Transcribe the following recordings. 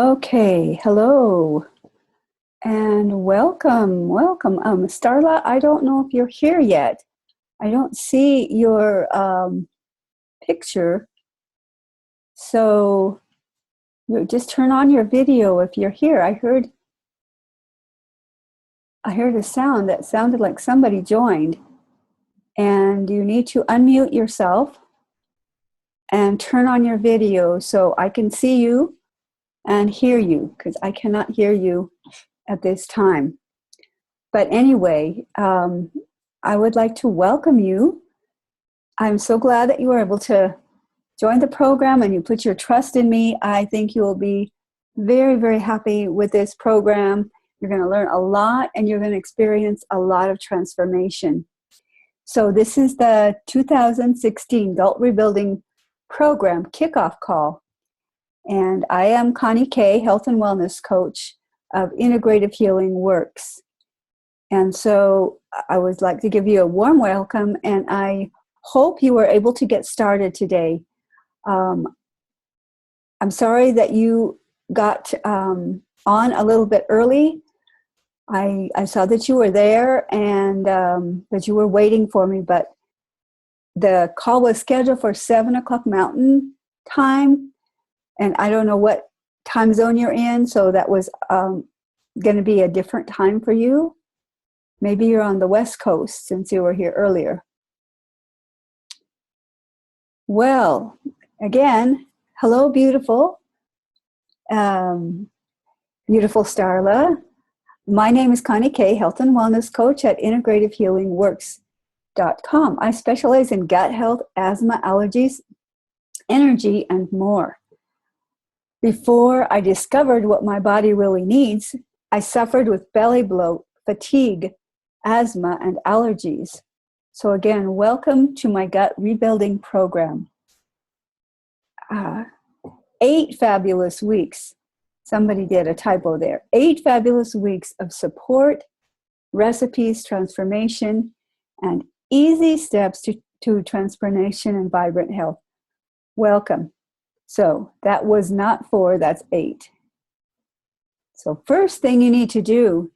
Okay, hello and welcome. Starla, I don't know if you're here yet. I don't see your picture, so you just turn on your video if you're here. I heard a sound that sounded like somebody joined, and you need to unmute yourself and turn on your video so I can see you and hear you because I cannot hear you at this time. But anyway, I would like to welcome you. I'm so glad that you were able to join the program and you put your trust in me. I think you will be very, very happy with this program. You're going to learn a lot and you're going to experience a lot of transformation. So this is the 2016 Adult Rebuilding Program kickoff call. And I am Connie Kay, Health and Wellness Coach of Integrative Healing Works. And so I would like to give you a warm welcome, and I hope you were able to get started today. I'm sorry that you got on a little bit early. I saw that you were there and that you were waiting for me, but the call was scheduled for 7 o'clock Mountain Time, and I don't know what time zone you're in, so that was going to be a different time for you. Maybe you're on the West Coast since you were here earlier. Well, again, hello, beautiful. Beautiful Starla. My name is Connie Kay, Health and Wellness Coach at integrativehealingworks.com. I specialize in gut health, asthma, allergies, energy, and more. Before I discovered what my body really needs, I suffered with belly bloat, fatigue, asthma, and allergies. So again, welcome to my gut rebuilding program. 8 fabulous weeks. Somebody did a typo there. 8 fabulous weeks of support, recipes, transformation, and easy steps to transformation and vibrant health. Welcome. So that was not 4, that's 8. So first thing you need to do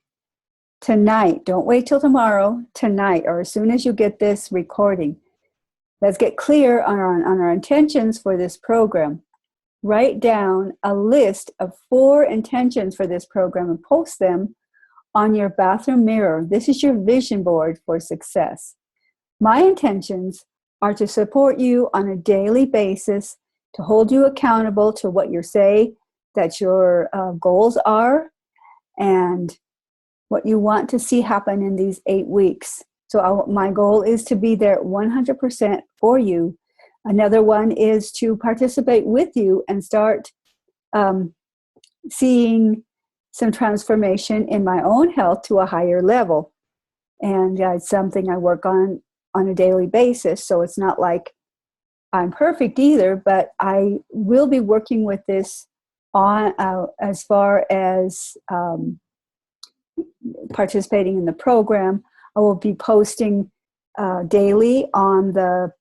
tonight, don't wait till tomorrow, tonight, or as soon as you get this recording, let's get clear on our intentions for this program. Write down a list of 4 intentions for this program and post them on your bathroom mirror. This is your vision board for success. My intentions are to support you on a daily basis, to hold you accountable to what you say that your goals are and what you want to see happen in these 8 weeks. So my goal is to be there 100% for you. Another one is to participate with you and start seeing some transformation in my own health to a higher level. And it's something I work on a daily basis. So it's not like I'm perfect either, but I will be working with this on as far as participating in the program. I will be posting daily on the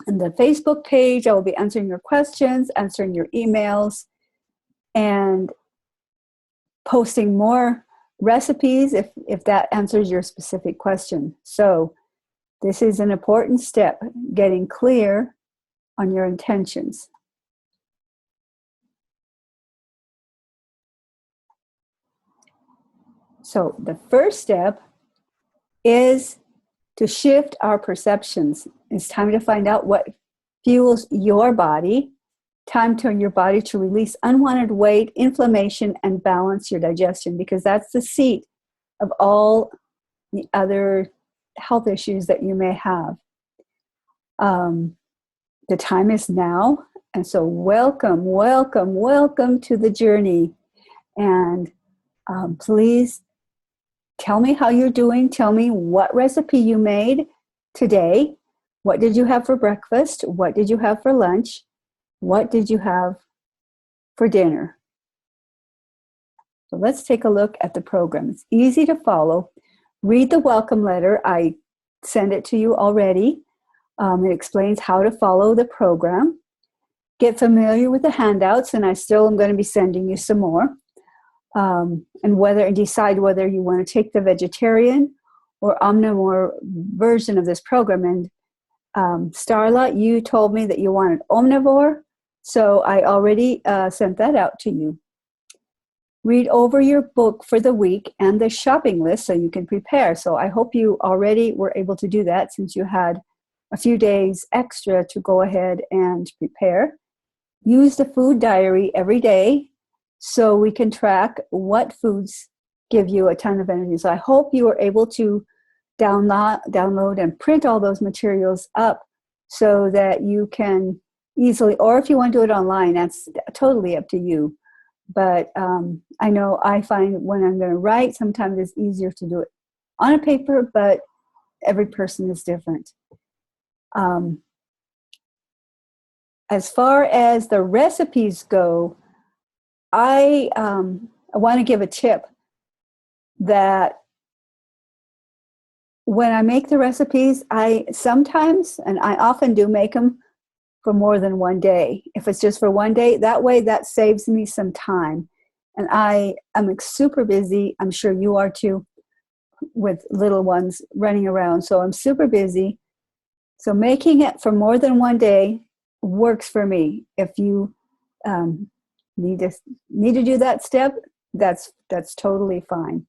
Facebook page. I will be answering your questions, answering your emails, and posting more recipes if that answers your specific question. So this is an important step, getting clear on your intentions. So the first step is to shift our perceptions. It's time to find out what fuels your body. Time to your body to release unwanted weight, inflammation, and balance your digestion, because that's the seat of all the other health issues that you may have. The time is now, and so welcome to the journey. And please tell me how you're doing. Tell me what recipe you made today. What did you have for breakfast? What did you have for lunch? What did you have for dinner? So let's take a look at the program. It's easy to follow. Read the welcome letter. I sent it to you already. It explains how to follow the program. get familiar with the handouts, and I still am going to be sending you some more. And decide whether you want to take the vegetarian or omnivore version of this program. And Starla, you told me that you wanted omnivore, so I already sent that out to you. Read over your book for the week and the shopping list so you can prepare. So I hope you already were able to do that since you had a few days extra to go ahead and prepare. Use the food diary every day so we can track what foods give you a ton of energy. So I hope you were able to download and print all those materials up so that you can easily, or if you want to do it online, that's totally up to you. But I know I find when I'm going to write, sometimes it's easier to do it on a paper, but every person is different. As far as the recipes go, I want to give a tip that when I make the recipes, I often do make them for more than one day. If it's just for one day, that saves me some time. And I am super busy. I'm sure you are too, with little ones running around. So I'm super busy. So making it for more than one day works for me. If you need to do that step, that's totally fine.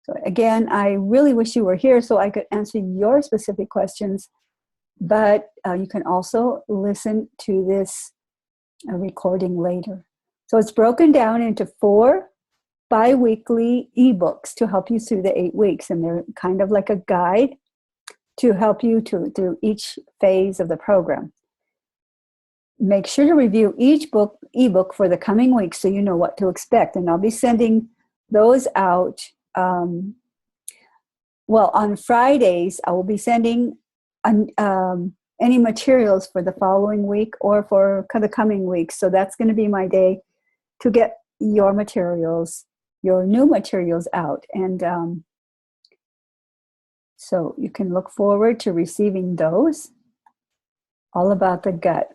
So again, I really wish you were here so I could answer your specific questions, but you can also listen to this recording later. So it's broken down into 4 bi-weekly ebooks to help you through the 8 weeks, and they're kind of like a guide to help you through each phase of the program. Make sure to review each ebook for the coming week so you know what to expect. And I'll be sending those out. On Fridays, I will be sending any materials for the following week or for the coming week. So that's going to be my day to get your new materials out. And so you can look forward to receiving those. All about the gut.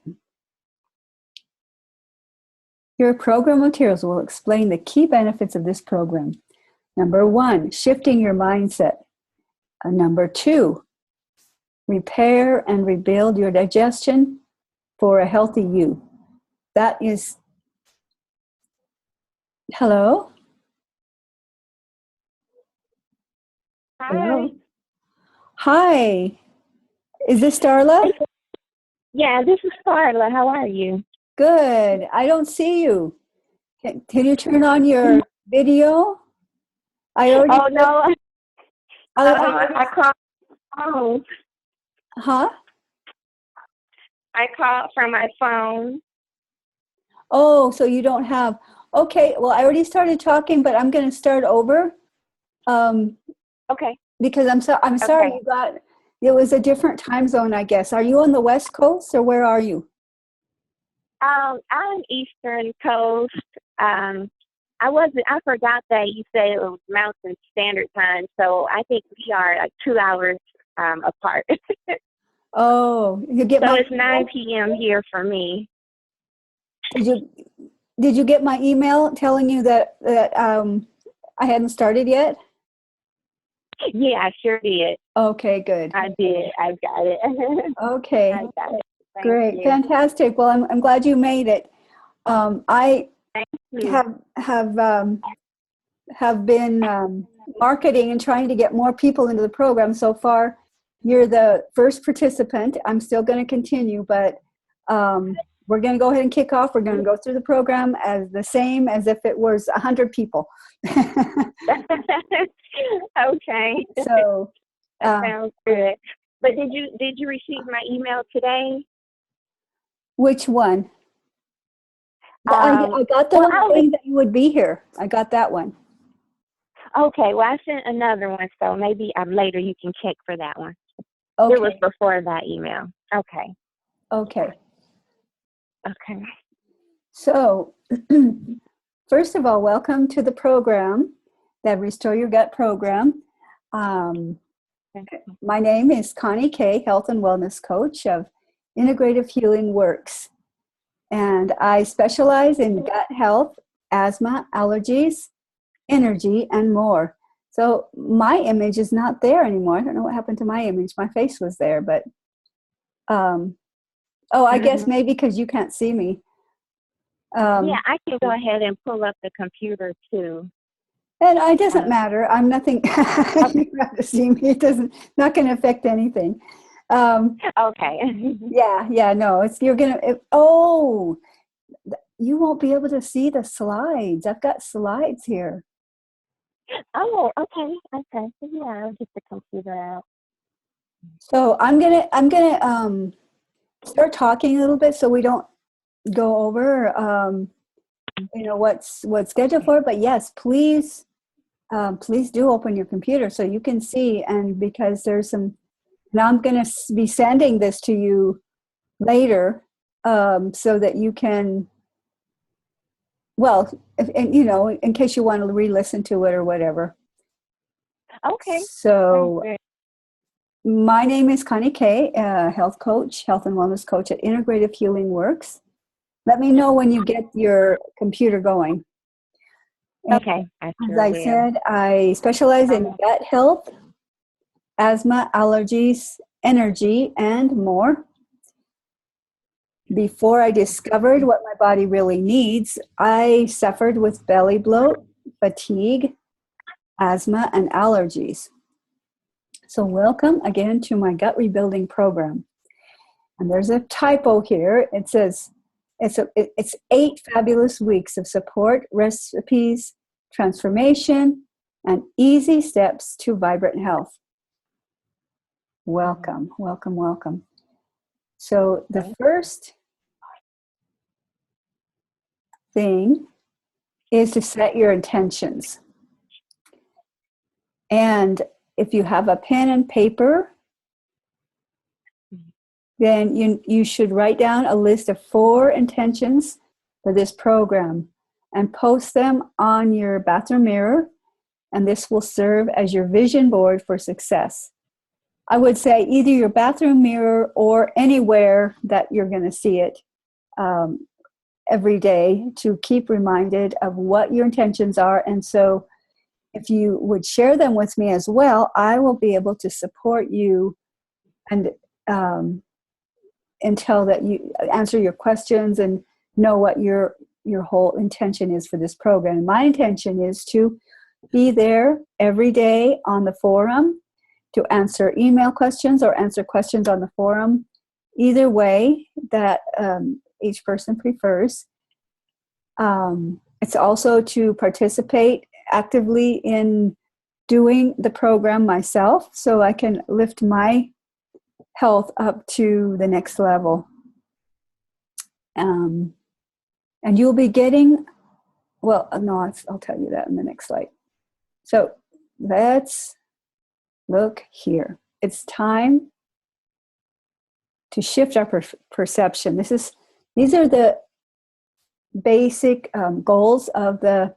Your program materials will explain the key benefits of this program. Number 1, shifting your mindset. Number 2, repair and rebuild your digestion for a healthy you. That is, hello? Hi. Hello? Hi. Is this Starla? Yeah, this is Carla. How are you? Good. I don't see you. Can you turn on your video? Oh, no. I called. Oh. Huh? I called from my phone. Oh, so you don't have. Okay, well, I already started talking, but I'm going to start over. Okay. Because I'm sorry Okay. it was a different time zone, I guess. Are you on the West Coast or where are you? I'm Eastern Coast. I forgot that you said it was Mountain Standard Time, so I think we are like 2 hours apart. Oh, you get so it's 9 p.m. here for me. Did you get my email telling you that I hadn't started yet? Yeah, I sure did. Okay, good. I did. I got it. Okay. I got it. Great. Fantastic. Well, I'm glad you made it. I have been marketing and trying to get more people into the program. So far, you're the first participant. I'm still going to continue, but we're going to go ahead and kick off. We're going to go through the program as the same as if it was 100 people. Okay. So that sounds good. But did you receive my email today? Which one? I got the one saying that you would be here. I got that one. Okay. Well, I sent another one, so maybe later you can check for that one. Okay. It was before that email. Okay. Okay. Okay. So, first of all, welcome to the program, the Restore Your Gut program. My name is Connie Kay, Health and Wellness Coach of Integrative Healing Works. And I specialize in gut health, asthma, allergies, energy, and more. So my image is not there anymore. I don't know what happened to my image. My face was there, but I guess maybe because you can't see me. Yeah, I can go ahead and pull up the computer too. And it doesn't matter. I'm nothing. You have to see me. It doesn't. Not going to affect anything. Okay. Yeah. No, you're gonna. You won't be able to see the slides. I've got slides here. Oh, okay. Yeah, I'll get the computer out. So I'm gonna start talking a little bit so we don't go over what's scheduled for. But yes, please do open your computer so you can see. And because now I'm going to be sending this to you later so that you can. Well, in case you want to re-listen to it or whatever. Okay. So my name is Connie Kay, health coach, health and wellness coach at Integrative Healing Works. Let me know when you get your computer going. Okay. As I said, I specialize in gut health, asthma, allergies, energy, and more. Before I discovered what my body really needs, I suffered with belly bloat, fatigue, asthma, and allergies. So welcome again to my gut rebuilding program. And there's a typo here. It says it's 8 fabulous weeks of support, recipes, transformation, and easy steps to vibrant health. Welcome. So the first thing is to set your intentions. And if you have a pen and paper, then you should write down a list of 4 intentions for this program and post them on your bathroom mirror, and this will serve as your vision board for success. I would say either your bathroom mirror or anywhere that you're going to see it every day to keep reminded of what your intentions are. And so if you would share them with me as well, I will be able to support you and until that you answer your questions and know what your whole intention is for this program. My intention is to be there every day on the forum to answer email questions or answer questions on the forum, either way that each person prefers. It's also to participate actively in doing the program myself so I can lift my health up to the next level. And you'll be getting, I'll tell you that in the next slide. So let's look here. It's time to shift our perception. These are the basic goals of the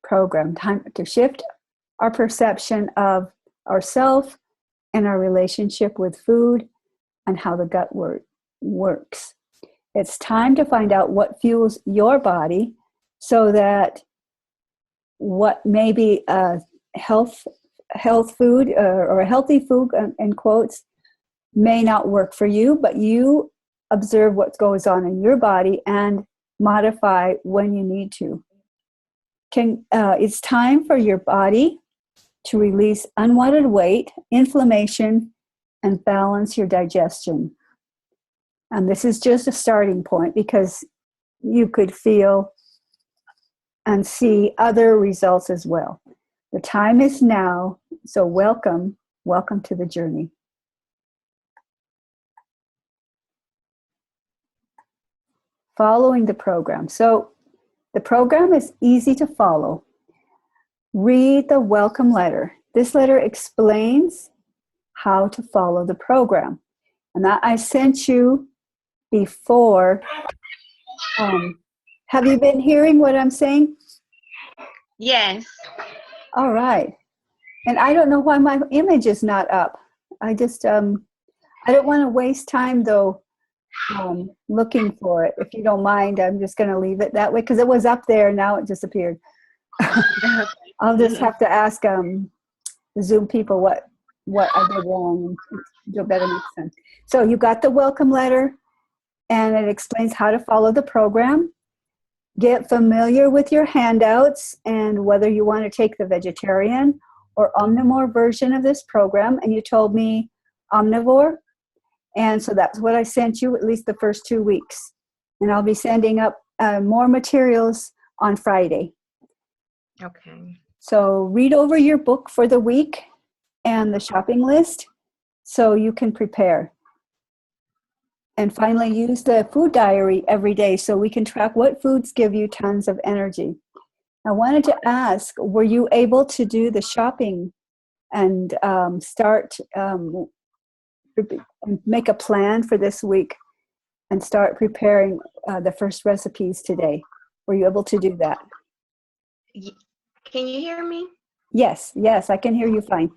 program. Time to shift our perception of ourself and our relationship with food and how the gut works. It's time to find out what fuels your body so that what may be a health food or a healthy food, in quotes, may not work for you, but you observe what goes on in your body and modify when you need to. It's time for your body to release unwanted weight, inflammation, and balance your digestion. And this is just a starting point because you could feel and see other results as well. The time is now, so welcome to the journey. Following the program. So the program is easy to follow. Read the welcome letter. This letter explains how to follow the program. And that I sent you before. Have you been hearing what I'm saying? Yes. All right. And I don't know why my image is not up. I just, I don't want to waste time though looking for it. If you don't mind, I'm just going to leave it that way because it was up there. Now it disappeared. I'll just have to ask the Zoom people what I did wrong, and you'll better make sense. So you got the welcome letter, and it explains how to follow the program. Get familiar with your handouts and whether you want to take the vegetarian or omnivore version of this program. And you told me omnivore. And so that's what I sent you, at least the first 2 weeks. And I'll be sending up more materials on Friday. Okay. So read over your book for the week and the shopping list so you can prepare. And finally, use the food diary every day so we can track what foods give you tons of energy. I wanted to ask, were you able to do the shopping and make a plan for this week and start preparing the first recipes today? Were you able to do that? Can you hear me? Yes, I can hear you fine.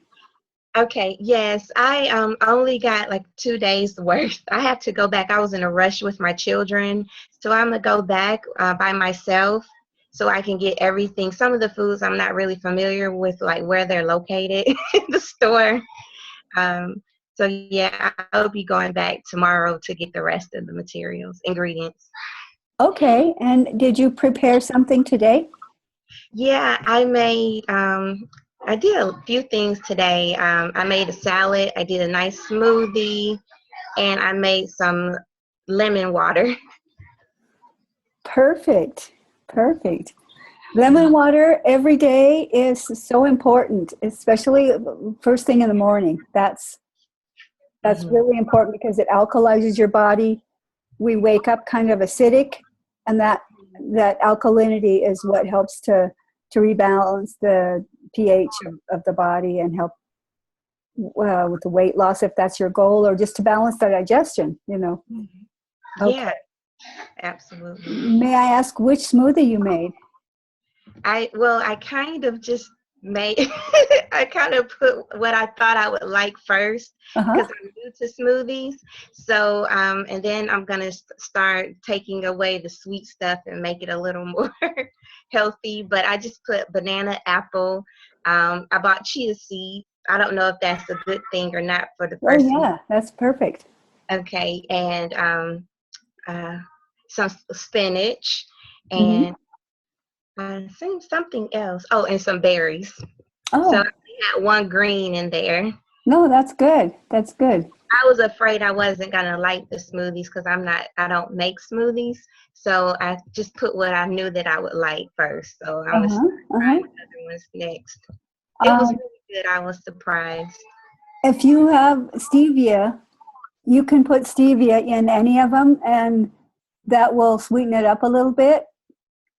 Okay, yes, I only got like 2 days worth. I have to go back. I was in a rush with my children, so I'm gonna go back by myself so I can get everything. Some of the foods I'm not really familiar with, like where they're located in the store. So yeah, I'll be going back tomorrow to get the rest of the materials, ingredients. Okay, and did you prepare something today? Yeah, I did a few things today. I made a salad, I did a nice smoothie, and I made some lemon water. Perfect. Lemon water every day is so important, especially first thing in the morning. That's really important because it alkalizes your body. We wake up kind of acidic, and that alkalinity is what helps to rebalance the pH of the body and help with the weight loss if that's your goal, or just to balance the digestion, Okay. Yeah, absolutely. May I ask which smoothie you made? I kind of just made I kind of put what I thought I would like first because I'm new to smoothies. So and then I'm gonna start taking away the sweet stuff and make it a little more healthy. But I just put banana, apple. I bought chia seeds. I don't know if that's a good thing or not for the first Oh yeah, week. that's perfect. Okay, and some spinach Mm-hmm. and something else. Oh, and some berries. So Oh, I had one green in there. no, that's good. That's good. I was afraid I wasn't gonna like the smoothies because I don't make smoothies. So I just put what I knew that I would like first. So I'm gonna try the other ones next. It was Um, really good. I was surprised. if you have stevia, you can put stevia in any of them, and that will sweeten it up a little bit.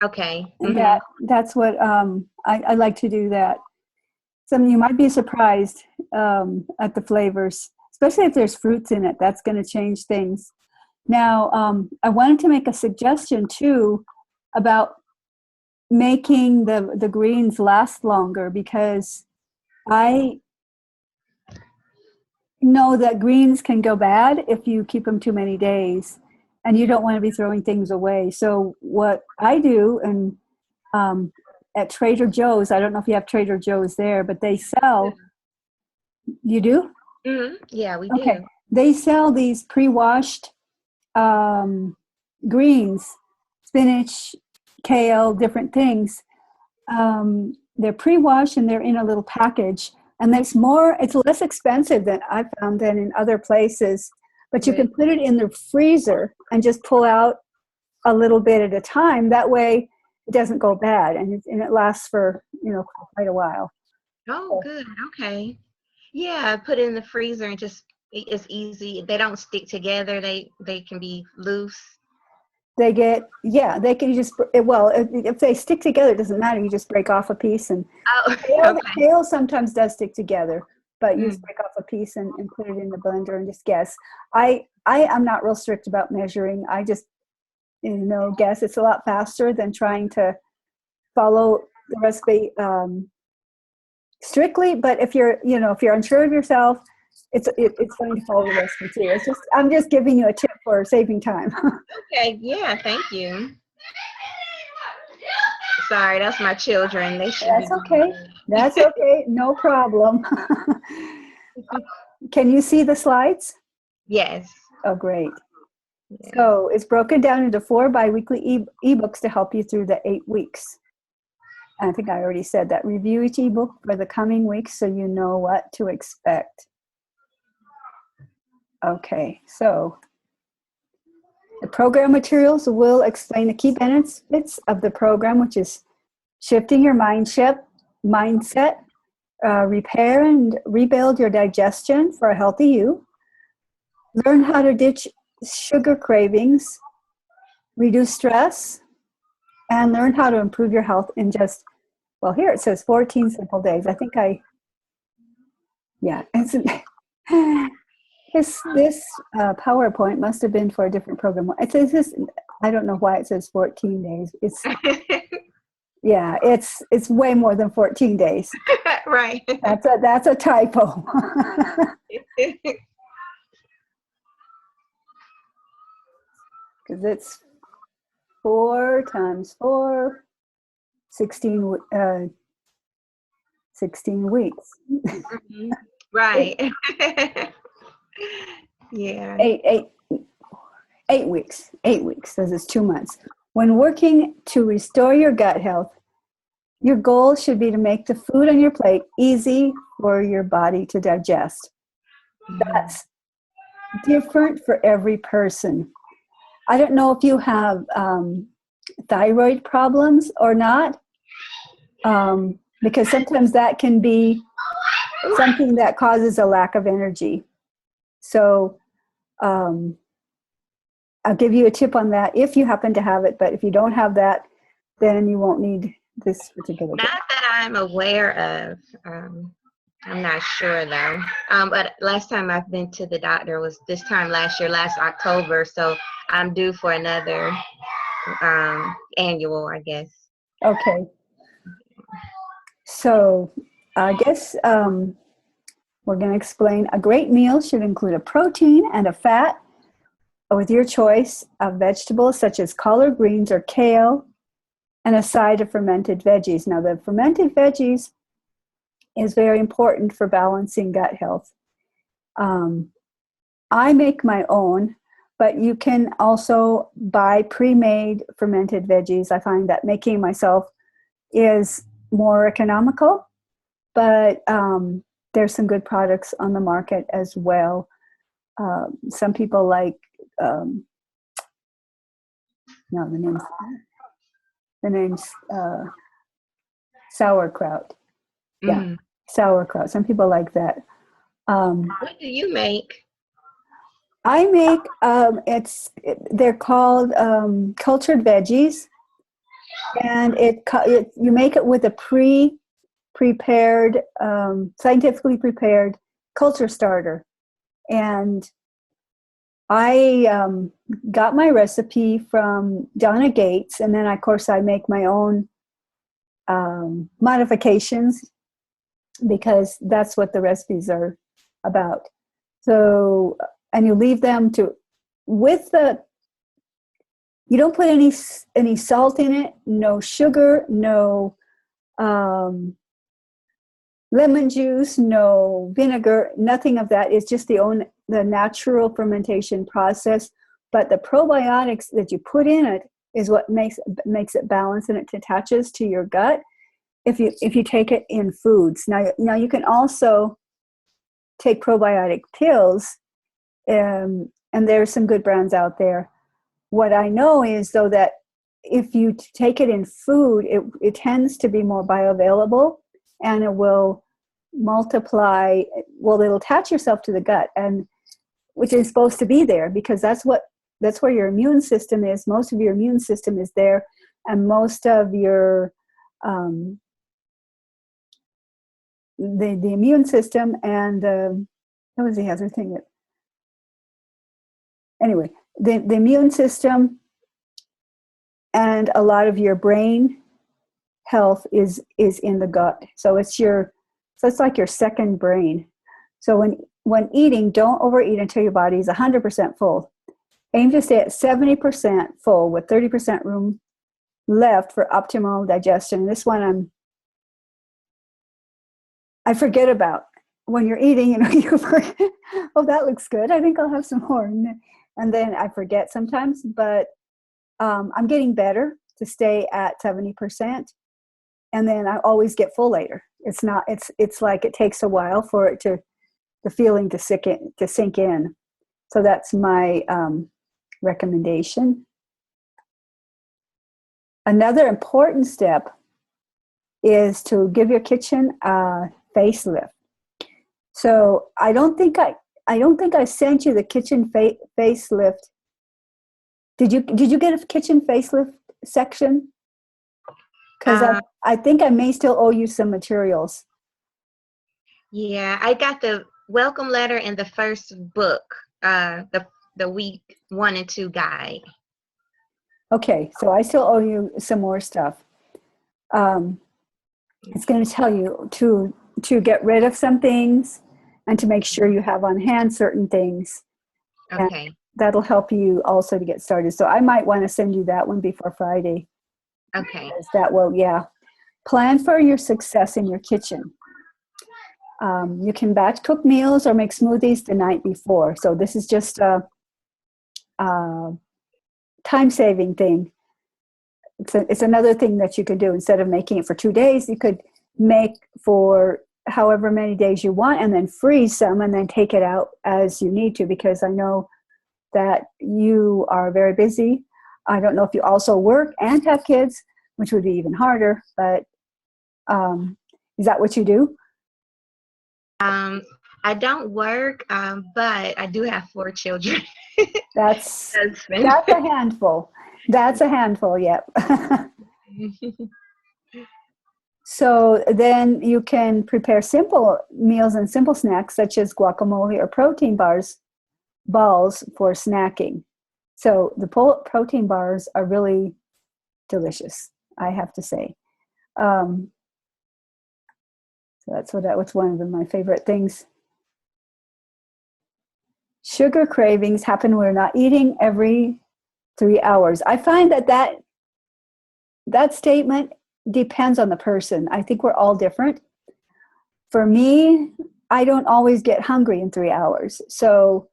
Okay. And that's what I like to do. That you might be surprised at the flavors, especially if there's fruits in it. That's going to change things. Now, I wanted to make a suggestion too about making the greens last longer, because I know that greens can go bad if you keep them too many days, and you don't want to be throwing things away. So what I do, and at Trader Joe's, I don't know if you have Trader Joe's there, but they sell. You do? Yeah, we Okay. do. They sell these pre-washed greens, spinach, kale, different things. They're pre-washed and they're in a little package. And it's less expensive than I found than in other places. But you can put it in the freezer and just pull out a little bit at a time. That way it doesn't go bad, and it lasts for quite a while. Oh, good. Okay. Yeah, put it in the freezer and it's easy. They don't stick together. They can be loose. They can just, well, if they stick together, it doesn't matter. You just break off a piece, and Oh, okay. kale sometimes does stick together, but you just break off a piece and put it in the blender and just guess. I am not real strict about measuring. I just, guess. It's a lot faster than trying to follow the recipe strictly. But if you're unsure of yourself, it's going to follow the recipe too. I'm just giving you a tip for saving time. Okay, yeah, thank you. Sorry, that's my children. They should That's be. okay. That's okay. No problem. Can you see the slides? Yes. Oh, great. Yeah. So it's broken down into 4 biweekly ebooks to help you through the 8 weeks. I think I already said that. Review each ebook for the coming weeks so you know what to expect. Okay, so the program materials will explain the key benefits of the program, which is shifting your mindset, repair and rebuild your digestion for a healthy you, learn how to ditch sugar cravings, reduce stress, and learn how to improve your health in just, well, here it says 14 simple days. I think this PowerPoint must have been for a different program. It says I don't know why it says 14 days. It's way more than 14 days. Right. That's a typo. Because it's 4 times 4, 16 weeks. Mm-hmm. Right. Yeah. 8 weeks. 8 weeks, because it's 2 months. When working to restore your gut health, your goal should be to make the food on your plate easy for your body to digest. That's different for every person. I don't know if you have thyroid problems or not, because sometimes that can be something that causes a lack of energy. So I'll give you a tip on that if you happen to have it, but if you don't have that, then you won't need this particular tip. Not that I'm aware of. I'm not sure though. But last time I've been to the doctor was this time last year, last October. So I'm due for another annual, I guess. Okay. So I guess we're going to explain a great meal should include a protein and a fat with your choice of vegetables such as collard greens or kale and a side of fermented veggies. Now the fermented veggies is very important for balancing gut health. I make my own, but you can also buy pre-made fermented veggies. I find that making myself is more economical, but there's some good products on the market as well. Some people like, the name's sauerkraut. Yeah, sauerkraut. Some people like that. What do you make? I make, they're called cultured veggies, and you make it with a prepared, scientifically prepared culture starter. And I got my recipe from Donna Gates, and then of course I make my own modifications because that's what the recipes are about. So, and you leave them you don't put any salt in it, no sugar, no lemon juice, no vinegar, nothing of that. It's just the natural fermentation process. But the probiotics that you put in it is what makes it balanced, and it attaches to your gut if you take it in foods. Now you can also take probiotic pills, and there's some good brands out there. What I know is, though, that if you take it in food, it tends to be more bioavailable, and it will multiply. Well, it'll attach yourself to the gut, and which is supposed to be there because that's where your immune system is. Most of your immune system is there, and most of your the immune system and what was the other thing that? Anyway, the immune system and a lot of your brain health is in the gut. So it's like your second brain. So when eating, don't overeat until your body is 100% full. Aim to stay at 70% full with 30% room left for optimal digestion. This one I forget about. When you're eating, you forget, oh, that looks good. I think I'll have some more. And then I forget sometimes, but I'm getting better to stay at 70%. And then I always get full later. It's like it takes a while for it the feeling to sink in. So that's my recommendation. Another important step is to give your kitchen a facelift. So I don't think I sent you the kitchen facelift. Did you get a kitchen facelift section? Because I think I may still owe you some materials. Yeah, I got the welcome letter in the first book, the week 1 and 2 guide. Okay, so I still owe you some more stuff. It's going to tell you to get rid of some things and to make sure you have on hand certain things. Okay. And that'll help you also to get started. So I might want to send you that one before Friday. Okay. That will, yeah. Plan for your success in your kitchen. You can batch cook meals or make smoothies the night before. So this is just a time-saving thing. It's another thing that you could do. Instead of making it for 2 days, you could make for however many days you want and then freeze some and then take it out as you need to, because I know that you are very busy. I don't know if you also work and have kids, which would be even harder, but is that what you do? I don't work, but I do have 4 children. That's a handful. That's a handful, yep. So then you can prepare simple meals and simple snacks such as guacamole or protein balls for snacking. So the protein bars are really delicious, I have to say. So that's one of my favorite things. Sugar cravings happen when we're not eating every 3 hours. I find that statement depends on the person. I think we're all different. For me, I don't always get hungry in 3 hours. So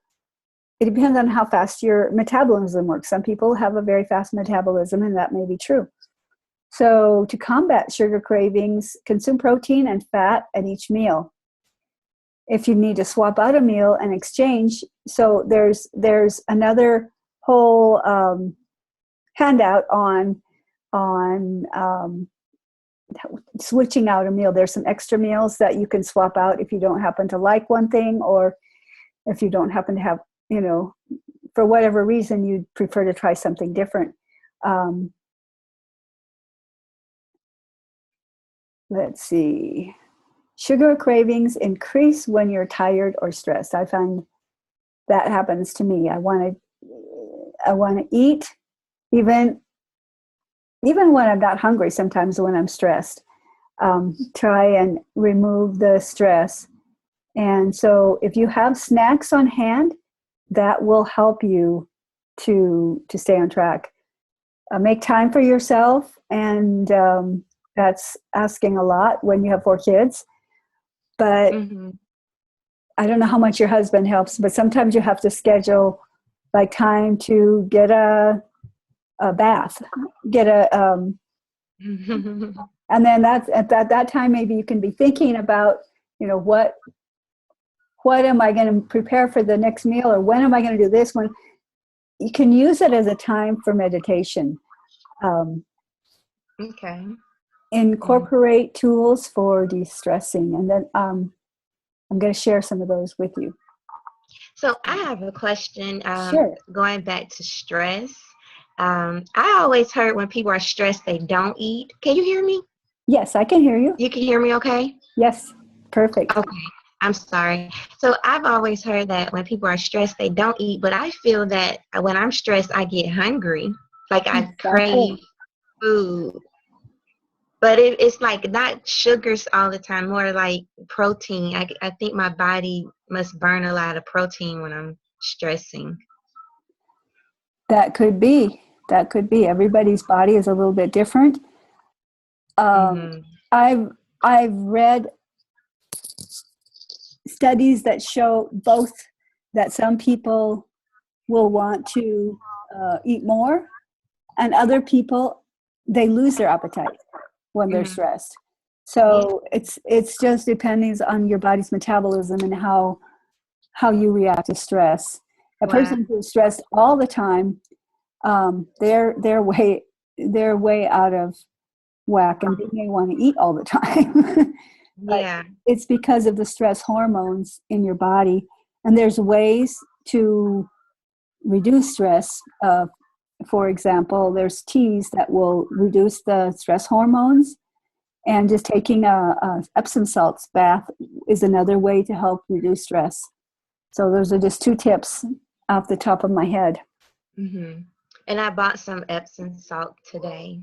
it depends on how fast your metabolism works. Some people have a very fast metabolism, and that may be true. So to combat sugar cravings, consume protein and fat at each meal. If you need to swap out a meal and exchange, so there's another whole handout on switching out a meal. There's some extra meals that you can swap out if you don't happen to like one thing, or if you don't happen to have, for whatever reason you'd prefer to try something different. Let's see. Sugar cravings increase when you're tired or stressed. I find that happens to me. I want to eat even when I'm not hungry, sometimes when I'm stressed. Try and remove the stress. And so if you have snacks on hand, that will help you to stay on track. Make time for yourself, and that's asking a lot when you have 4 kids. But I don't know how much your husband helps, but sometimes you have to schedule like time to get a bath, and then that's at that time maybe you can be thinking about what am I going to prepare for the next meal, or when am I going to do this one. You can use it as a time for meditation. Okay. Incorporate tools for de-stressing, and then I'm going to share some of those with you. So I have a question. Sure. Going back to stress, I always heard when people are stressed, they don't eat. Can you hear me? Yes, I can hear you. You can hear me okay? Yes, perfect. Okay, I'm sorry. So I've always heard that when people are stressed, they don't eat, but I feel that when I'm stressed, I get hungry. Like I crave food. But it's like not sugars all the time, more like protein. I think my body must burn a lot of protein when I'm stressing. That could be. That could be. Everybody's body is a little bit different. Mm-hmm. I've read studies that show both that some people will want to eat more, and other people, they lose their appetite when they're Mm-hmm. stressed. So it's just depending on your body's metabolism and how you react to stress. A Wow. person who's stressed all the time, they're way out of whack, and they may want to eat all the time. But Yeah. it's because of the stress hormones in your body, and there's ways to reduce stress. For example, there's teas that will reduce the stress hormones, and just taking a Epsom salts bath is another way to help reduce stress. So those are just 2 tips off the top of my head. Mm-hmm. And I bought some Epsom salt today.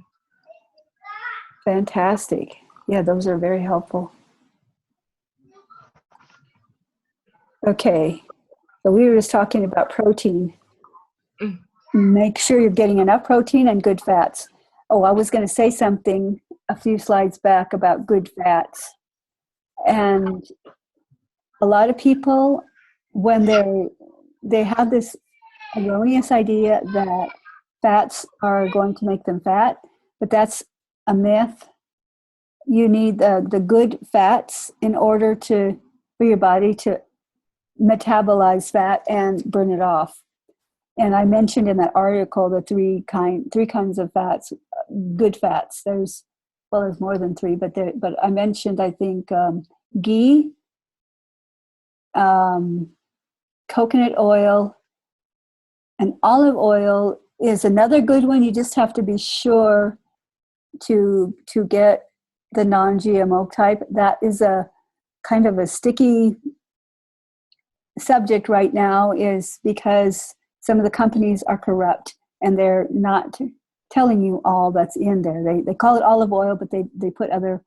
Fantastic. Yeah, those are very helpful. Okay, so we were just talking about protein. Mm. Make sure you're getting enough protein and good fats. Oh, I was going to say something a few slides back about good fats. And a lot of people, when they have this erroneous idea that fats are going to make them fat, but that's a myth. You need the good fats in order for your body to metabolize fat and burn it off. And I mentioned in that article the three kinds of fats, good fats. There's more than 3, but I mentioned, I think, ghee, coconut oil, and olive oil is another good one. You just have to be sure to get the non-GMO type. That is a kind of a sticky subject right now, is because some of the companies are corrupt and they're not telling you all that's in there. They call it olive oil, but they put other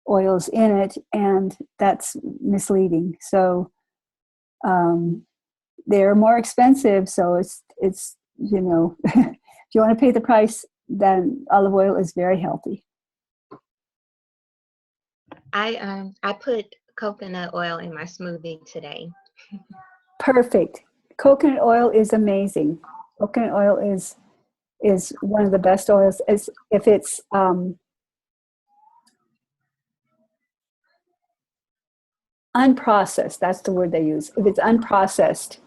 oils in it, and that's misleading. So they're more expensive. So it's if you want to pay the price, then olive oil is very healthy. I put coconut oil in my smoothie today. Perfect. Coconut oil is amazing. Coconut oil is one of the best oils. If it's unprocessed, that's the word they use. If it's unprocessed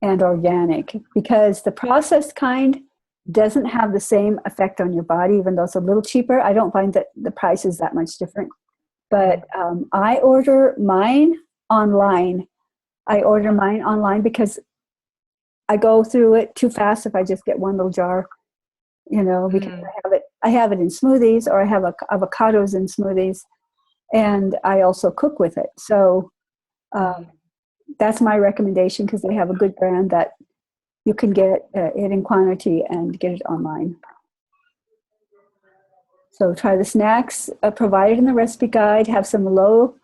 and organic, because the processed kind doesn't have the same effect on your body, even though it's a little cheaper. I don't find that the price is that much different. But I order mine online. Because I go through it too fast if I just get one little jar, because I have it in smoothies, or I have avocados in smoothies, and I also cook with it. So that's my recommendation, because they have a good brand that you can get it in quantity and get it online. So try the snacks provided in the recipe guide. Have some low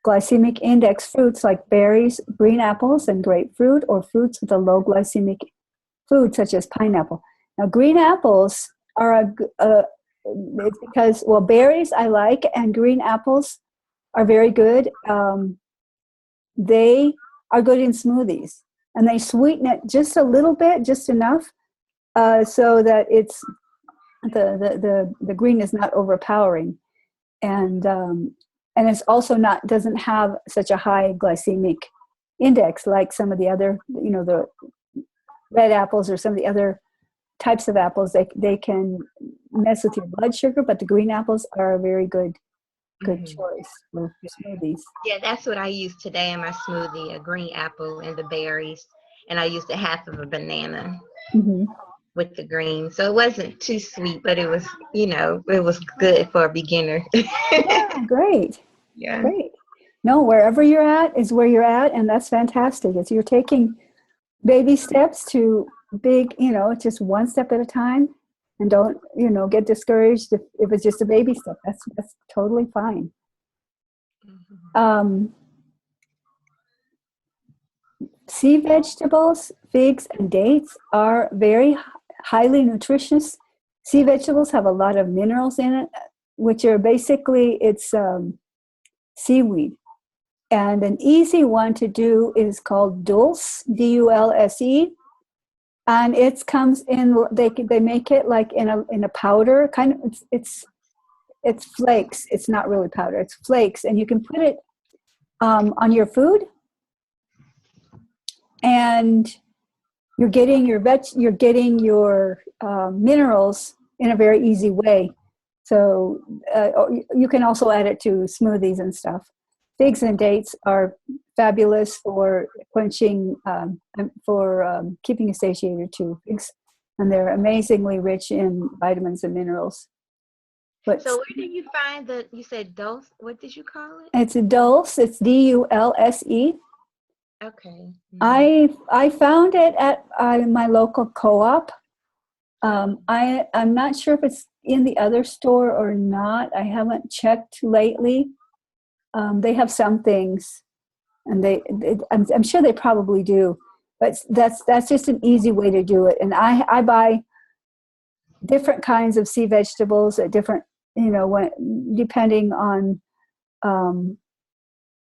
glycemic index fruits like berries, green apples, and grapefruit, or fruits with a low glycemic food such as pineapple. Now, green apples are it's because, berries I like, and green apples are very good. They are good in smoothies, and they sweeten it just a little bit, just enough, so that it's the green is not overpowering, and it's also doesn't have such a high glycemic index like some of the other, the red apples or some of the other types of apples. They can mess with your blood sugar, but the green apples are a very good choice for smoothies. Yeah, that's what I used today in my smoothie: a green apple and the berries, and I used a half of a banana. Mm-hmm. With the green, so it wasn't too sweet, but it was, it was good for a beginner. Yeah, great. Yeah. Great. No, wherever you're at is where you're at, and that's fantastic. You're taking baby steps to big, just one step at a time. And don't, get discouraged if it's just a baby step. That's totally fine. Sea vegetables, figs, and dates are very highly nutritious. Sea vegetables have a lot of minerals in it, which are basically, it's seaweed. And an easy one to do is called dulse, D-U-L-S-E. And it comes in, they make it like in a powder, kind of, it's flakes. It's not really powder, it's flakes. And you can put it on your food. And you're getting your minerals in a very easy way. So you can also add it to smoothies and stuff. Figs and dates are fabulous for quenching, keeping you satiated too. Figs, and they're amazingly rich in vitamins and minerals. But so where did you find you said dulse? What did you call it? It's a dulse. It's D-U-L-S-E. Okay. I found it at my local co-op. I'm not sure if it's in the other store or not. I haven't checked lately. They have some things, and I'm sure they probably do. But that's just an easy way to do it. And I buy different kinds of sea vegetables at different, depending on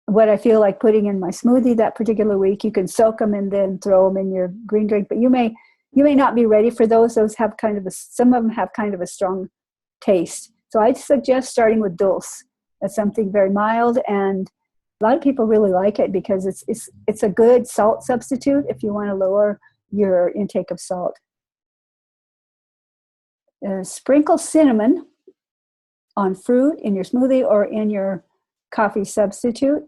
what I feel like putting in my smoothie that particular week. You can soak them and then throw them in your green drink, but you may not be ready for those. Those have some of them have kind of a strong taste. So I suggest starting with dulse. That's something very mild, and a lot of people really like it because it's a good salt substitute if you want to lower your intake of salt. Sprinkle cinnamon on fruit in your smoothie or in your coffee substitute.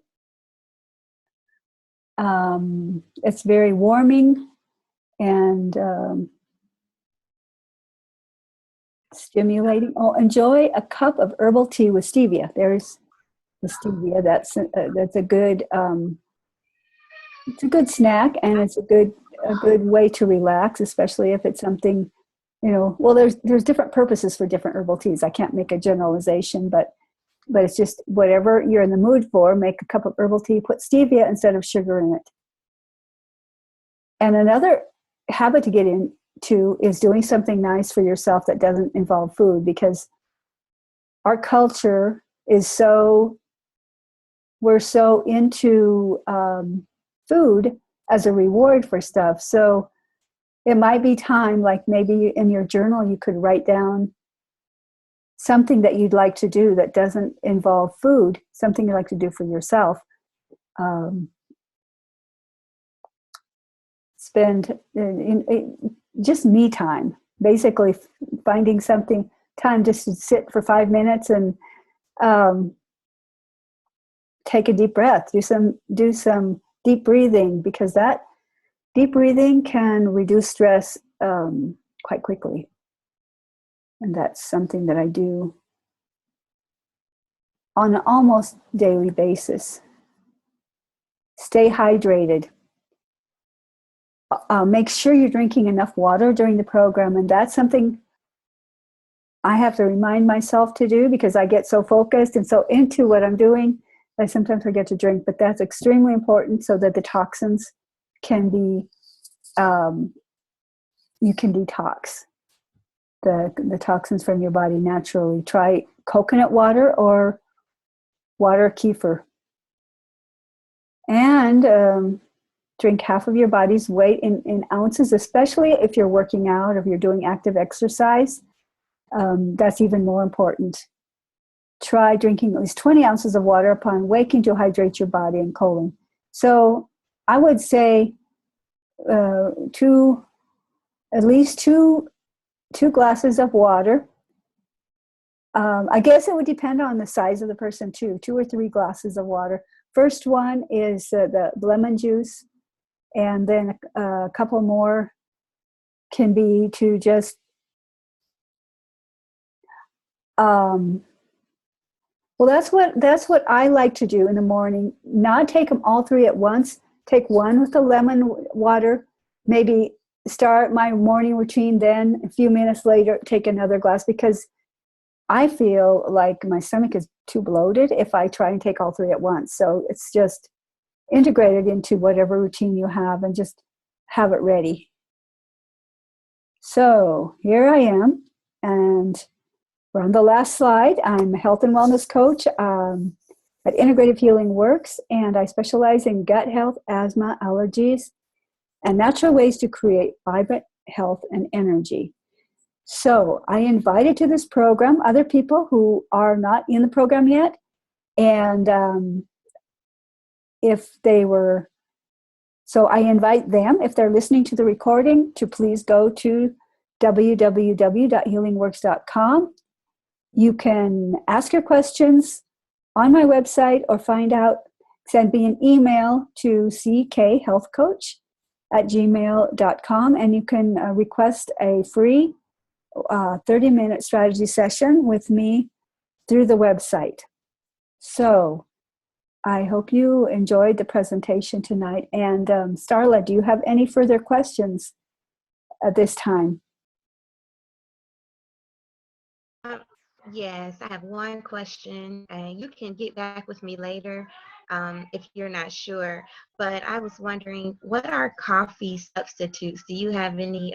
It's very warming and stimulating. Oh, enjoy a cup of herbal tea with stevia. There's the stevia. That's a good. It's a good snack, and it's a good way to relax, especially if it's something, Well, there's different purposes for different herbal teas. I can't make a generalization, but it's just whatever you're in the mood for. Make a cup of herbal tea. Put stevia instead of sugar in it. And another habit to get into is doing something nice for yourself that doesn't involve food, because our culture is we're so into food as a reward for stuff. So it might be time, like maybe in your journal, you could write down something that you'd like to do that doesn't involve food, something you'd like to do for yourself. Spend just me time, basically finding time just to sit for 5 minutes and take a deep breath, do some deep breathing, because that deep breathing can reduce stress quite quickly. And that's something that I do on an almost daily basis. Stay hydrated. Make sure you're drinking enough water during the program. And that's something I have to remind myself to do, because I get so focused and so into what I'm doing, I sometimes forget to drink. But that's extremely important so that the toxins can be, you can detox the toxins from your body naturally. Try coconut water or water kefir. And drink half of your body's weight in ounces, especially if you're working out, if you're doing active exercise. That's even more important. Try drinking at least 20 ounces of water upon waking to hydrate your body and colon. So I would say at least two glasses of water. I guess it would depend on the size of the person too. 2 or 3 glasses of water. First one is the lemon juice, and then a couple more can be to just well, that's what I like to do in the morning. Not take them all 3 at once. Take one with the lemon water, maybe start my morning routine, then a few minutes later, take another glass, because I feel like my stomach is too bloated if I try and take all three at once. So it's just integrated into whatever routine you have and just have it ready. So here I am, and we're on the last slide. I'm a health and wellness coach at Integrative Healing Works, and I specialize in gut health, asthma, allergies, and natural ways to create vibrant health and energy. So I invited to this program other people who are not in the program yet, and if they were, so I invite them, if they're listening to the recording, to please go to www.healingworks.com. You can ask your questions on my website or send me an email to ckhealthcoach@gmail.com, and you can request a free 30-minute strategy session with me through the website. So I hope you enjoyed the presentation tonight. And Starla, do you have any further questions at this time? Yes, I have one question. You can get back with me later if you're not sure. But I was wondering, what are coffee substitutes? Do you have any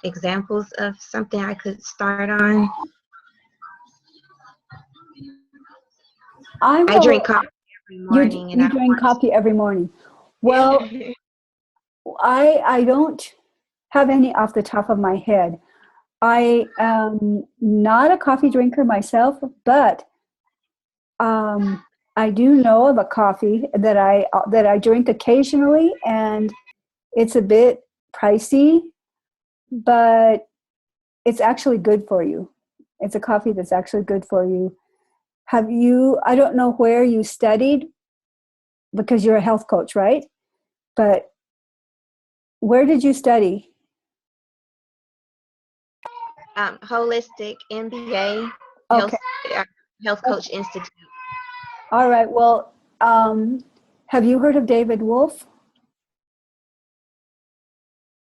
examples of something I could start on? I drink coffee every morning. You drink coffee every morning. Well, I don't have any off the top of my head. I am not a coffee drinker myself, but I do know of a coffee that I drink occasionally, and it's a bit pricey, but it's actually good for you. It's a coffee that's actually good for you. I don't know where you studied, because you're a health coach, right? But where did you study? Holistic MBA, Okay. Health Coach Institute. All right. Well, have you heard of David Wolf?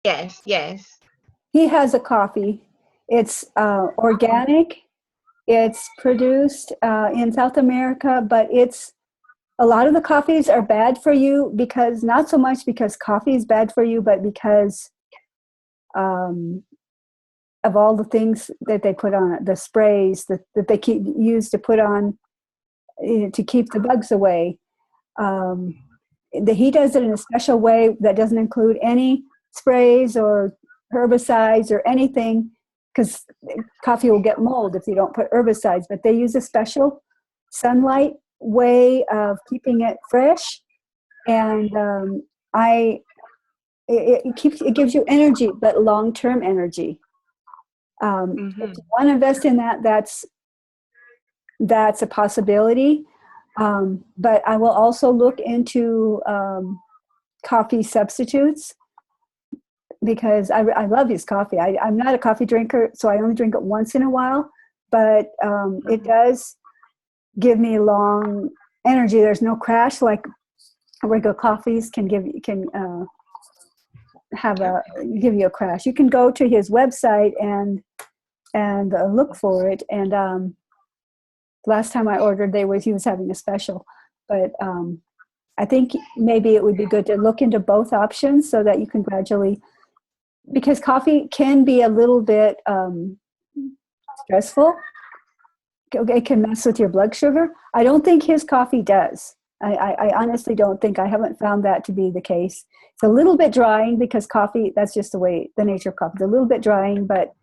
Yes, yes. He has a coffee. It's organic. It's produced in South America, but a lot of the coffees are bad for you, because not so much because coffee is bad for you, but because of all the things that they put on it, the sprays that they use to put on to keep the bugs away. He does it in a special way that doesn't include any sprays or herbicides or anything, because coffee will get mold if you don't put herbicides. But they use a special sunlight way of keeping it fresh, and it gives you energy, but long-term energy. If you want to invest in that, that's a possibility. But I will also look into coffee substitutes, because I love his coffee. I'm not a coffee drinker, so I only drink it once in a while, but it does give me long energy. There's no crash like regular coffees can give you a crash. You can go to his website and look for it. And last time I ordered, he was having a special, but I think maybe it would be good to look into both options so that you can gradually, because coffee can be a little bit stressful. It can mess with your blood sugar. I don't think his coffee does. I honestly don't think. I haven't found that to be the case. It's a little bit drying, because coffee, that's just the nature of coffee. It's a little bit drying, but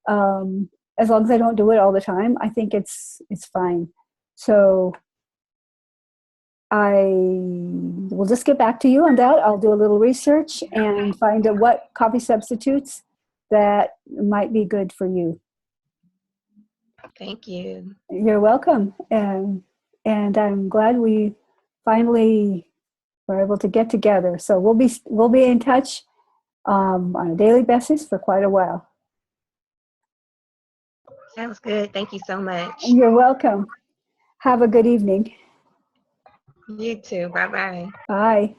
as long as I don't do it all the time, I think it's fine. So I will just get back to you on that. I'll do a little research and find out what coffee substitutes that might be good for you. Thank you. You're welcome. And I'm glad we finally were able to get together. So we'll be in touch on a daily basis for quite a while. Sounds good. Thank you so much. You're welcome. Have a good evening. You too. Bye-bye. Bye.